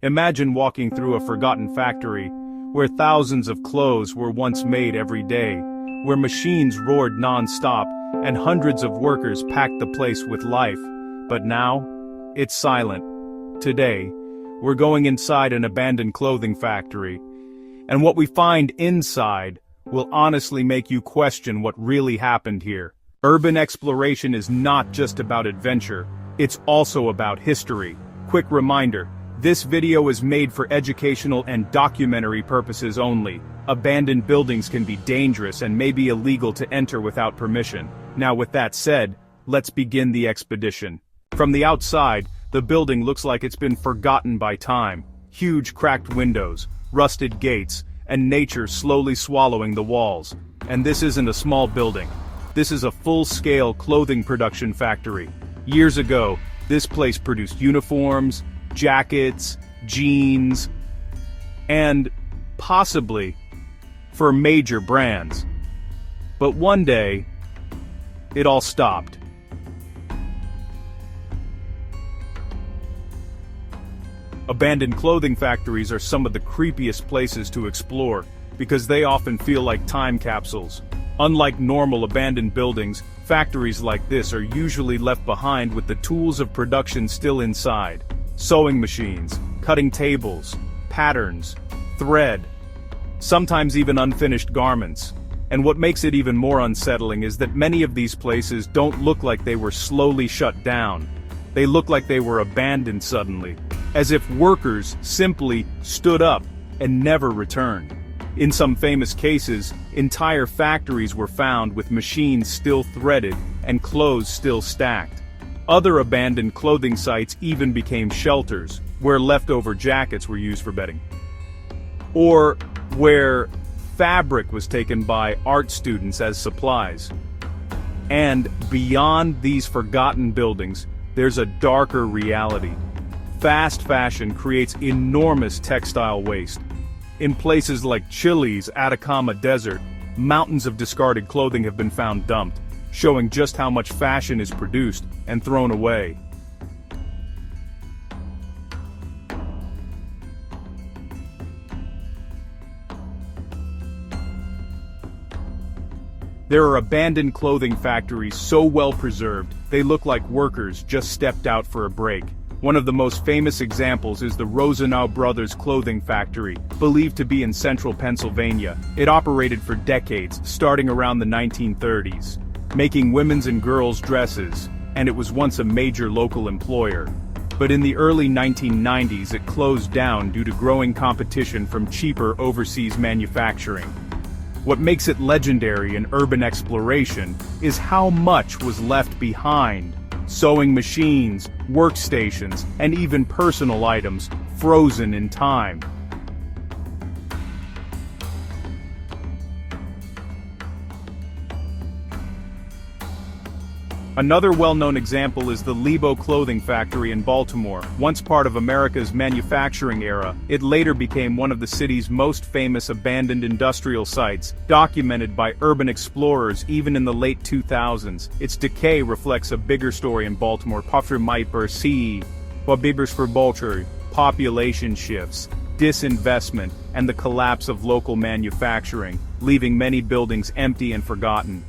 Imagine walking through a forgotten factory, where thousands of clothes were once made every day, where machines roared non-stop, and hundreds of workers packed the place with life. But now, it's silent. Today, we're going inside an abandoned clothing factory, and what we find inside will honestly make you question what really happened here. Urban exploration is not just about adventure, it's also about history. Quick reminder, this video is made for educational and documentary purposes only. Abandoned buildings can be dangerous and may be illegal to enter without permission. Now with that said, let's begin the expedition. From the outside, the building looks like it's been forgotten by time. Huge cracked windows, rusted gates, and nature slowly swallowing the walls. And this isn't a small building. This is a full-scale clothing production factory. Years ago, this place produced uniforms, jackets, jeans, and possibly for major brands. But one day, it all stopped. Abandoned clothing factories are some of the creepiest places to explore, because they often feel like time capsules. Unlike normal abandoned buildings, factories like this are usually left behind with the tools of production still inside. Sewing machines, cutting tables, patterns, thread, sometimes even unfinished garments. And what makes it even more unsettling is that many of these places don't look like they were slowly shut down. They look like they were abandoned suddenly, as if workers simply stood up and never returned. In some famous cases, entire factories were found with machines still threaded and clothes still stacked. Other abandoned clothing sites even became shelters, where leftover jackets were used for bedding. Or where fabric was taken by art students as supplies. And beyond these forgotten buildings, there's a darker reality. Fast fashion creates enormous textile waste. In places like Chile's Atacama Desert, mountains of discarded clothing have been found dumped, showing just how much fashion is produced and thrown away. There are abandoned clothing factories so well preserved, they look like workers just stepped out for a break. One of the most famous examples is the Rosenau Brothers clothing factory, believed to be in central Pennsylvania. It operated for decades, starting around the 1930s, making women's and girls' dresses, and it was once a major local employer. But in the early 1990s it closed down due to growing competition from cheaper overseas manufacturing. What makes it legendary in urban exploration is how much was left behind. Sewing machines, workstations, and even personal items frozen in time. Another well-known example is the Lebo clothing factory in Baltimore. Once part of America's manufacturing era, it later became one of the city's most famous abandoned industrial sites, documented by urban explorers even in the late 2000s. Its decay reflects a bigger story in Baltimore. Population shifts, disinvestment, and the collapse of local manufacturing, leaving many buildings empty and forgotten.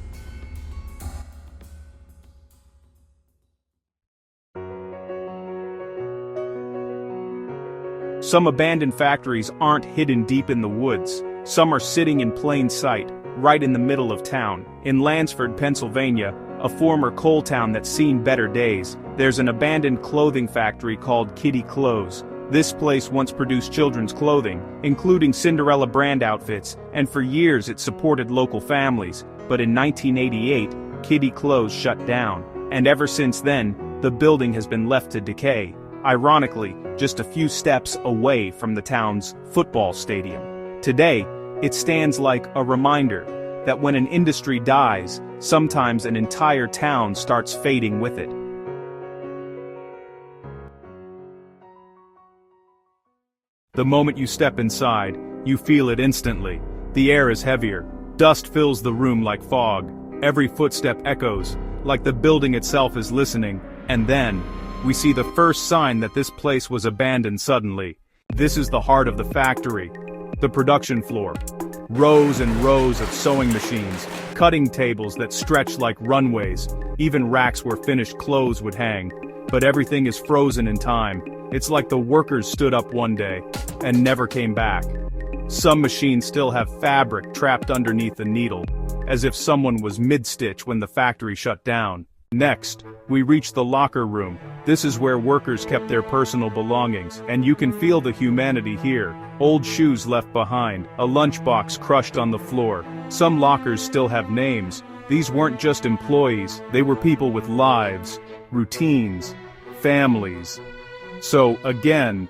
Some abandoned factories aren't hidden deep in the woods. Some are sitting in plain sight, right in the middle of town. In Lansford, Pennsylvania, a former coal town that's seen better days, there's an abandoned clothing factory called Kitty Clothes. This place once produced children's clothing, including Cinderella brand outfits, and for years it supported local families. But in 1988, Kitty Clothes shut down, and ever since then, the building has been left to decay. Ironically, just a few steps away from the town's football stadium. Today, it stands like a reminder that when an industry dies, sometimes an entire town starts fading with it. The moment you step inside, you feel it instantly. The air is heavier. Dust fills the room like fog. Every footstep echoes, like the building itself is listening, and then, we see the first sign that this place was abandoned suddenly. This is the heart of the factory. The production floor. Rows and rows of sewing machines, cutting tables that stretch like runways, even racks where finished clothes would hang. But everything is frozen in time. It's like the workers stood up one day and never came back. Some machines still have fabric trapped underneath the needle, as if someone was mid-stitch when the factory shut down. Next, we reach the locker room. This is where workers kept their personal belongings, and you can feel the humanity here. Old shoes left behind, a lunchbox crushed on the floor. Some lockers still have names. These weren't just employees, they were people with lives, routines, families. So, again,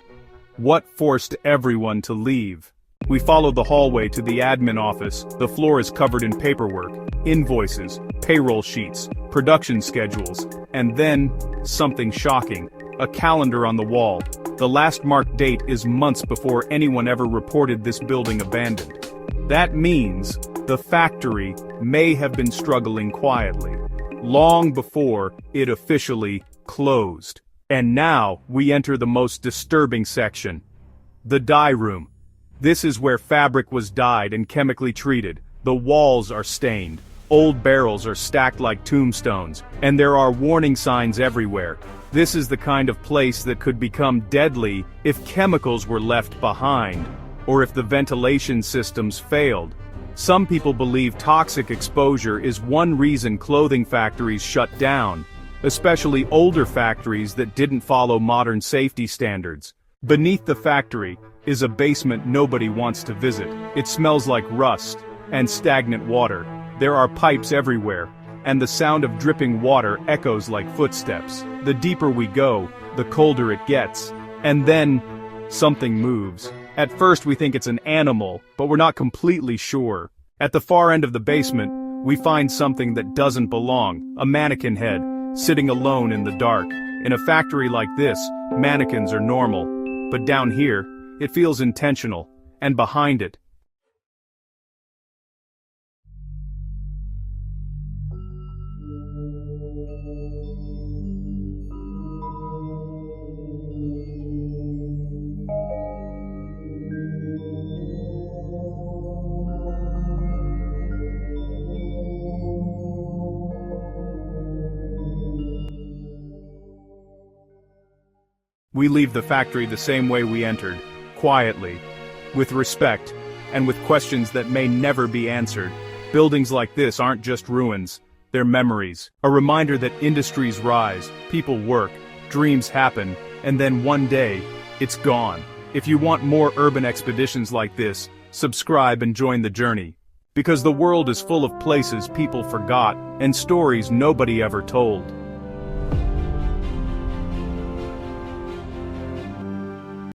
what forced everyone to leave? We follow the hallway to the admin office. The floor is covered in paperwork, invoices, payroll sheets, production schedules, and then, something shocking, a calendar on the wall. The last marked date is months before anyone ever reported this building abandoned. That means the factory may have been struggling quietly, long before it officially closed. And now, we enter the most disturbing section. The dye room. This is where fabric was dyed and chemically treated. The walls are stained. Old barrels are stacked like tombstones, and there are warning signs everywhere. This is the kind of place that could become deadly if chemicals were left behind, or if the ventilation systems failed. Some people believe toxic exposure is one reason clothing factories shut down, especially older factories that didn't follow modern safety standards. Beneath the factory is a basement nobody wants to visit. It smells like rust and stagnant water. There are pipes everywhere, and the sound of dripping water echoes like footsteps. The deeper we go, the colder it gets. And then, something moves. At first we think it's an animal, but we're not completely sure. At the far end of the basement, we find something that doesn't belong, a mannequin head, sitting alone in the dark. In a factory like this, mannequins are normal. But down here, it feels intentional, and behind it, we leave the factory the same way we entered, quietly, with respect, and with questions that may never be answered. Buildings like this aren't just ruins, they're memories. A reminder that industries rise, people work, dreams happen, and then one day, it's gone. If you want more urban expeditions like this, subscribe and join the journey. Because the world is full of places people forgot, and stories nobody ever told.